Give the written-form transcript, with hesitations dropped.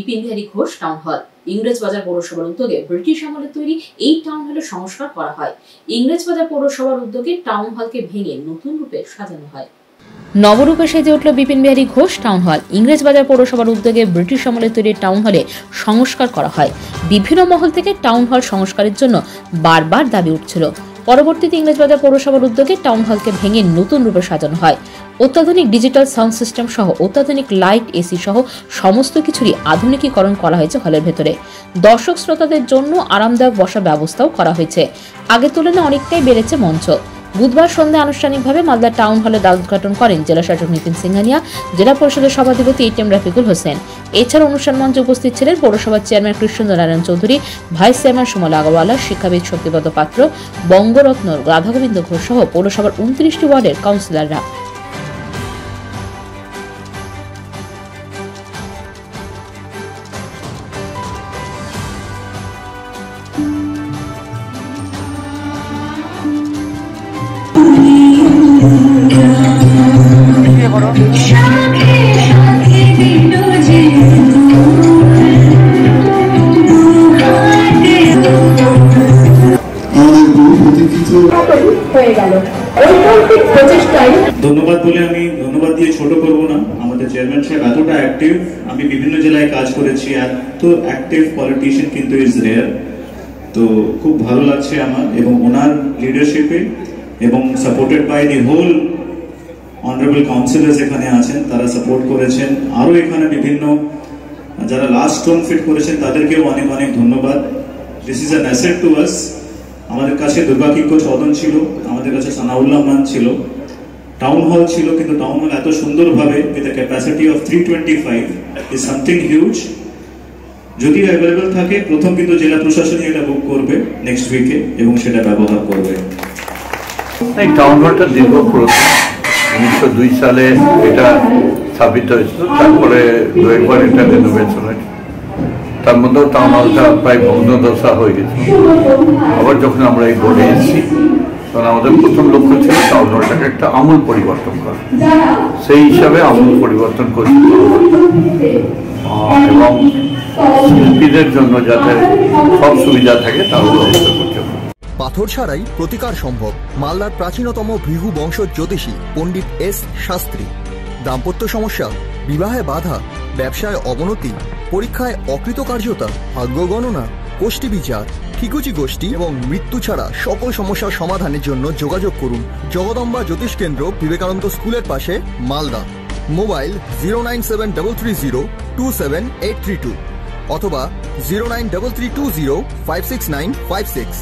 Bipin Bihari Ghosh town hall. Englishbazar পৌরসভার উদ্যোগে British আমলে তৈরি এই টাউন হলের সংস্কার করা হয়। ইংরেজবাজার পৌরসভার উদ্যোগে টাউন হলকে ভেঙে নতুন রূপে সাজানো হয়। নবরূপে সেজে উঠল বিপিন বিহারী ঘোষ টাউন হল। ইংরেজবাজার পৌরসভার উদ্যোগে ব্রিটিশ আমলে তৈরি টাউন হলে সংস্কার করা হয়। বিভিন্ন মহল থেকে টাউন হল সংস্কারের জন্য বারবার দাবি উঠছিল। পরবর্তীতে ইংরেজবাজার পৌরসভার উদ্যোগে টাউন হলকে ভেঙে নতুন রূপে সাজানো হয়। অত্যাধুনিক ডিজিটাল সাউন্ড সিস্টেম সহ অত্যাধুনিক লাইট, এসি সহ সমস্ত কিছুরই আধুনিকীকরণ করা হয়েছে হলের ভেতরে। দর্শক শ্রোতাদের জন্য আরামদায়ক বসার ব্যবস্থাও করা হয়েছে। আগের তুলনায় অনেকটাই বেড়েছে মঞ্চ। বুধবার সন্ধ্যায় আনুষ্ঠানিকভাবে মালদা টাউন হলে দ্বার উদ্ঘাটন করেন জেলা শাসক নিতিন সিংহানিয়া, জেলা পরিষদের সভাধিপতি এটিএম রাফিকুল হোসেন। এছাড়া অনুষ্ঠান মঞ্চে উপস্থিত ছিলেন পৌরসভার chairman Krishnendra Narayan Chowdhury, vice chairman Sumal Agarwala, শিক্ষাবিদ শক্তিপদ পাত্র, বঙ্গরত্ন রাধাগোবিন্দ ঘোষ সহ পৌরসভার 29টি ওয়ার্ডের কাউন্সিলররা। ধন্যবাদ বলে আমি ধন্যবাদ দিয়ে ছোট করব না। আমাদের চেয়ারম্যান সাহেব এতটা অ্যাক্টিভ, আমি বিভিন্ন জেলায় কাজ করেছি, এত অ্যাক্টিভ পলিটিশিয়ান কিন্তু ইজ রেয়ার। তো খুব ভালো লাগছে আমার, এবং ওনার লিডারশিপে এবং supported by the whole honourable councillors এখানে আছেন, তারা সাপোর্ট করেছেন। আরো এখানে বিভিন্ন যারা লাস্ট স্টোন ফিট করেছেন তাদেরকেও অনেক অনেক ধন্যবাদ। This is an asset to us. আমাদের কাছে দুর্গা কিঙ্কর চৌধন ছিল, আমাদের কাছে সানাউল্লাহ মান ছিল, টাউন হল ছিল, কিন্তু টাউন হল এত সুন্দরভাবে with a capacity of 325 is something huge. যদি অ্যাভেলেবল থাকে, প্রথম কিন্তু জেলা প্রশাসনই এটা বুক করবে নেক্সট উইকে এবং সেটা ব্যবহার করবে। এই টাউন হলটা দীর্ঘ পুরাতন, 1902 সালে এটা স্থাপিত হয়েছিল। তারপরে দুইবার এটা রেনোভেশন হয়েছে। তার মধ্যেও টাউন হলটা প্রায় ভগ্নদশা হয়ে গেছে। আবার যখন আমরা এই বোর্ডে এসেছি, তখন আমাদের প্রথম লক্ষ্য ছিল টাউন হলটাকে একটা আমূল পরিবর্তন করা। সেই হিসাবে আমূল পরিবর্তন করছি এবং শিল্পীদের জন্য যাতে সব সুবিধা থাকে তার ব্যবস্থা করছে। পাথর ছাড়াই প্রতিকার সম্ভব। মালদার প্রাচীনতম ভৃগু বংশ জ্যোতিষী পণ্ডিত এস শাস্ত্রী। দাম্পত্য সমস্যা, বিবাহে বাধা, ব্যবসায় অবনতি, পরীক্ষায় অকৃতকার্যতা, ভাগ্য গণনা, গোষ্ঠী বিচার, ঠিকুচি গোষ্ঠী এবং মৃত্যু ছাড়া সকল সমস্যার সমাধানের জন্য যোগাযোগ করুন জগদম্বা জ্যোতিষ কেন্দ্র, বিবেকানন্দ স্কুলের পাশে, মালদা। মোবাইল 09730278332 অথবা 09332056956।